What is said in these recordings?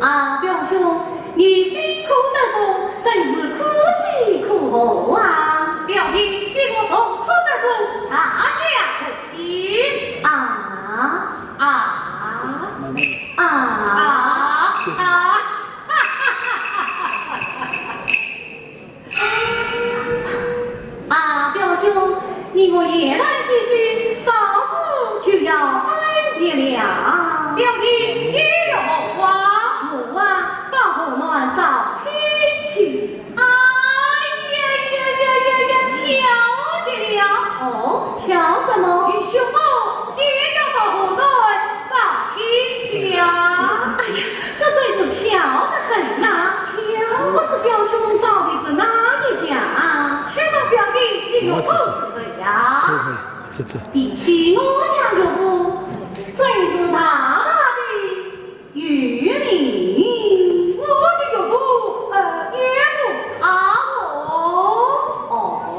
啊，表兄，你辛苦得多，真是可喜可贺啊！表弟，给我从头得住，大家可喜表兄，你我夜来继续，稍事就要分别了。表弟，也有话。我把我们找亲戚。瞧见了。哦，瞧什么？与兄我也要到河对找亲戚了。哎呀，这真是巧得很呐！巧，不知表兄找的是哪一家啊？且问表弟，你有不是谁呀？第七我家有不，真是大大的玉米。我的有不也不差哦，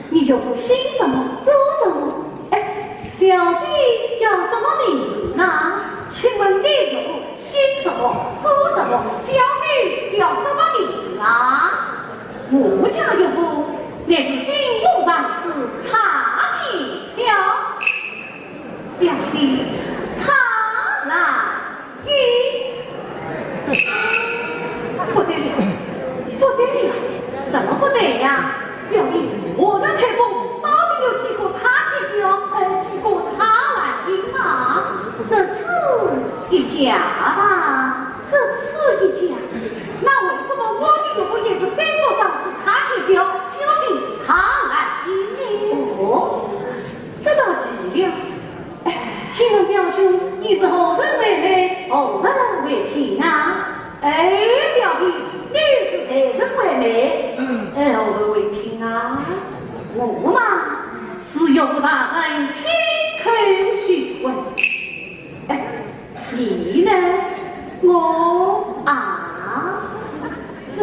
你就不姓什么，做什么？哎，小姐叫什么名字呢？请问你有姓什么，做什么？小姐叫什么名字啊？我家有不，那是兵部长是差铁了。小姐，差来不得了，不得了，怎么不得呀？表弟，我的台风到底有几个差铁标，几个差来银啊？这次一家吧，这次一家，那为什么我的有不也是兵部上是差铁标，小姐差来银呢？哦，这倒奇了。请问表兄，你是何人为媒，何人为聘啊？表弟，你是谁人为媒？何人为聘啊？我嘛是有大人亲口询问。你呢？我这。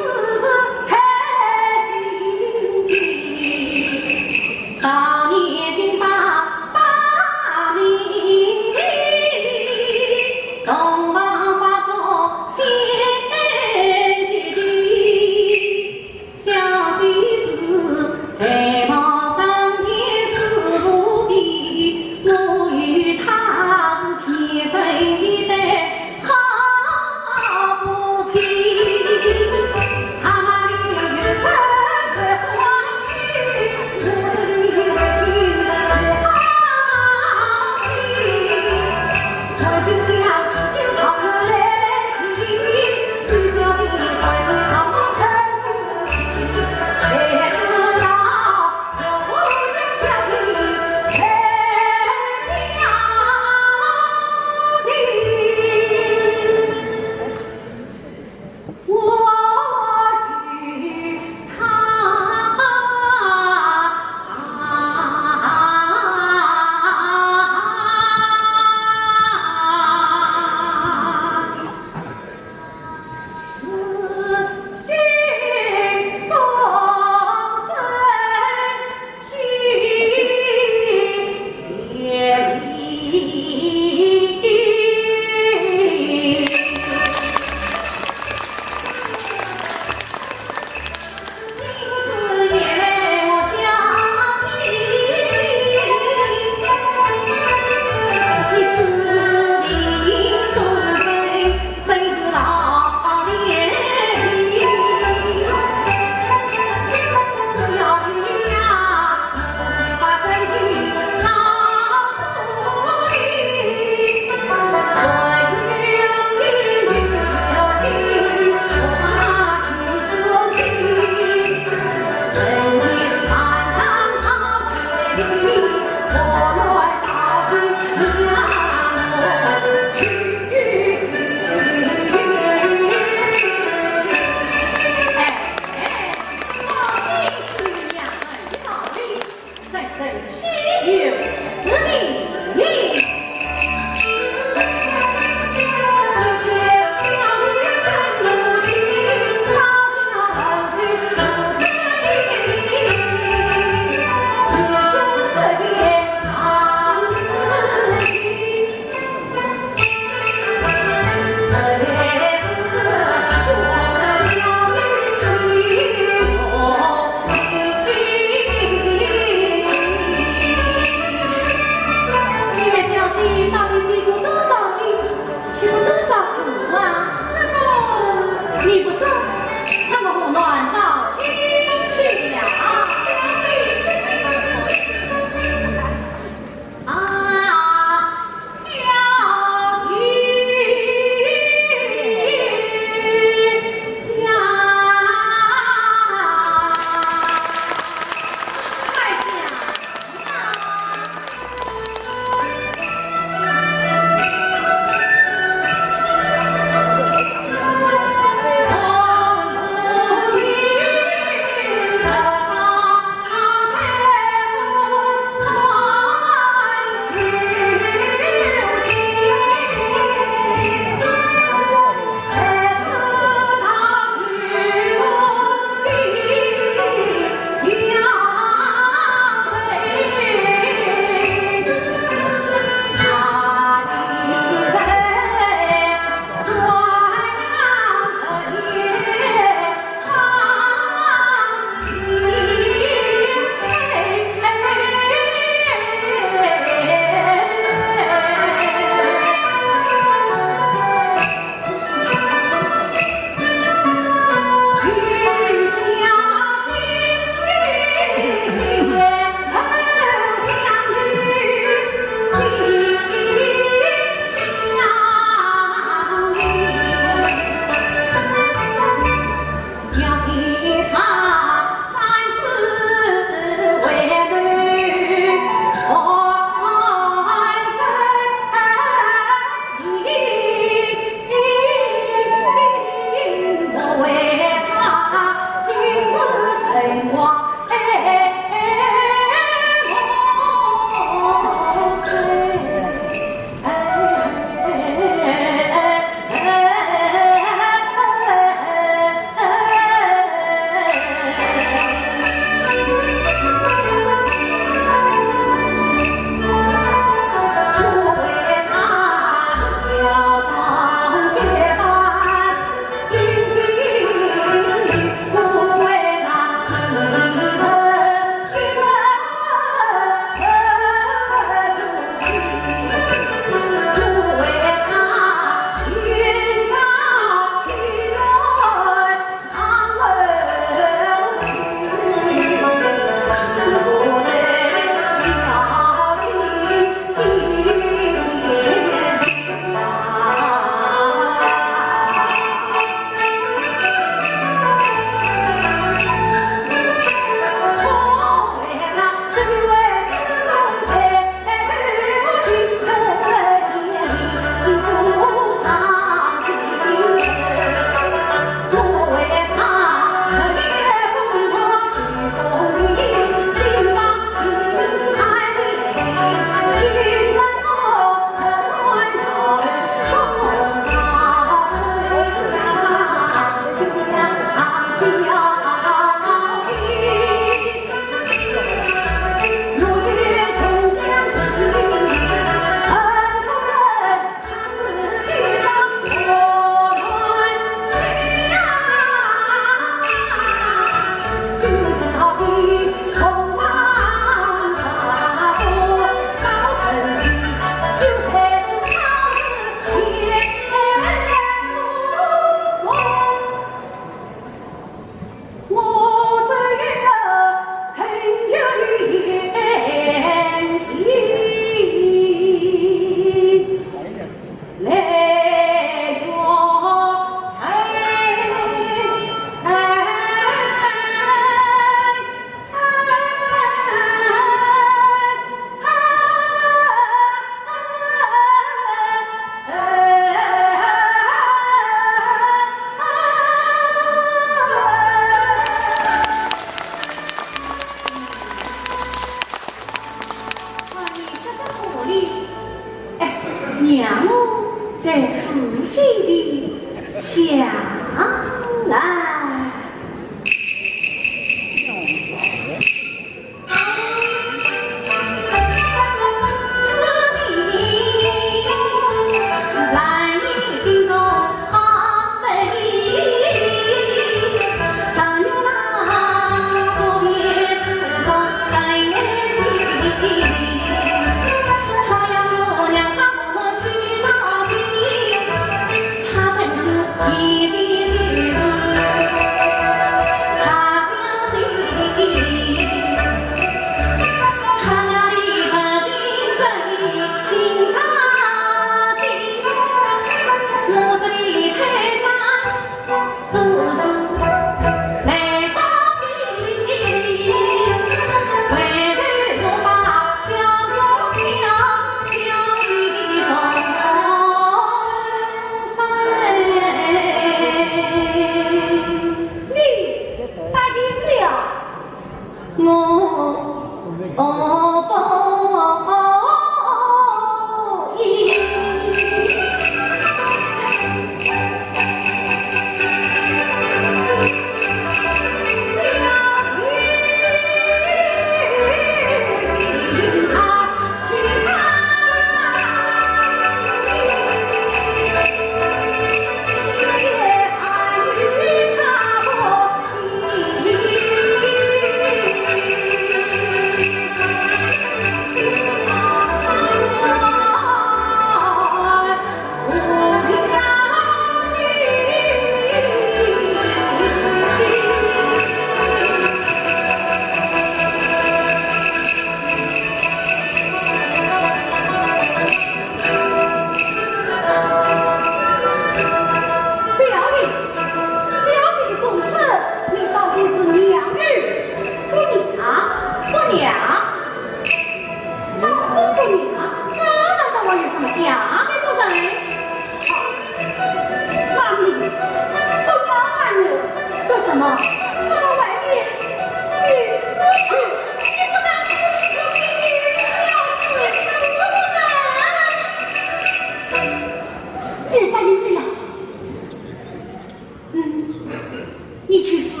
你去死！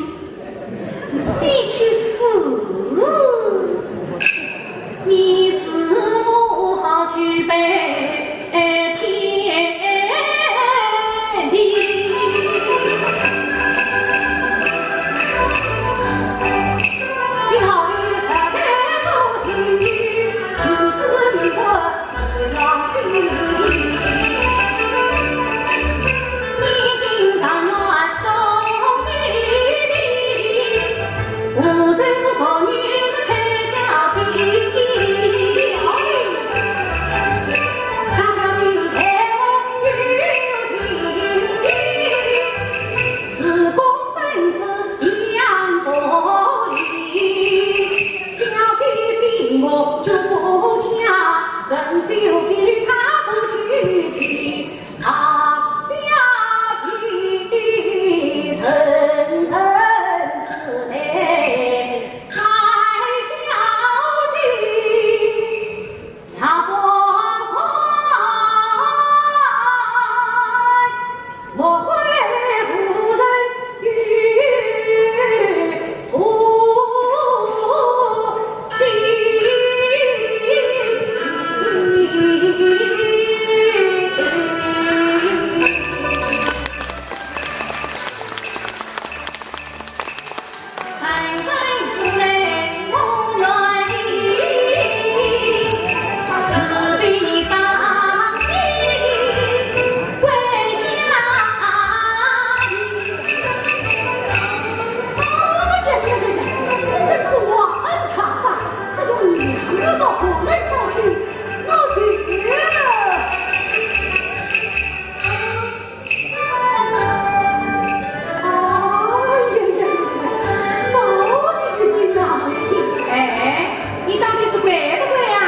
你去死！你死不好去背天地。你好你才不是情思迷魂让地。你今三元中基地，无罪无所女配交情。他想去天梦与心，自公生死一样不离。交际比我就不讲，更秀气他不去气，他表弟层层之内太小气，茶不坏，莫非夫人与夫三分之内无愿意，此对你伤心为下意。这是我恩他上，他用娘的到国内走去，我去了。哎，你到底是贵不贵啊？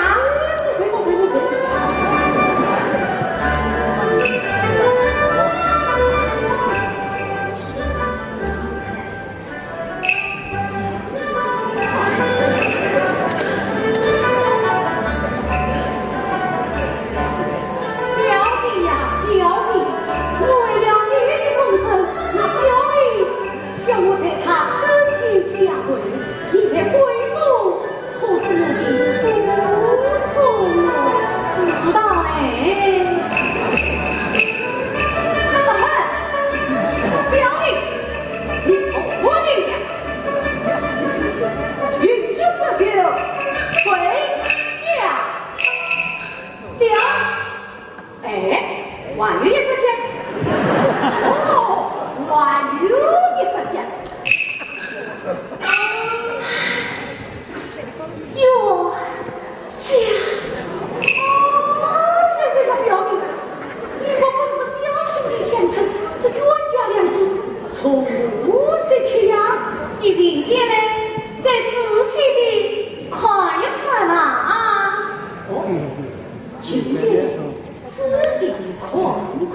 小姐呀，小姐，为了你的终身，那表弟叫我在他跟前下跪，你在贵族何止我的不从我？知道哎。表弟，你从我的呀，与兄的酒回下表。哎，婉玉也出去。哦，婉玉也出去。哟，这样，这个表弟，你我不是表兄弟相称，是冤家两主，从谁去呀？你今天呢，再仔细地看一看啊！哦，今天仔细地看一看。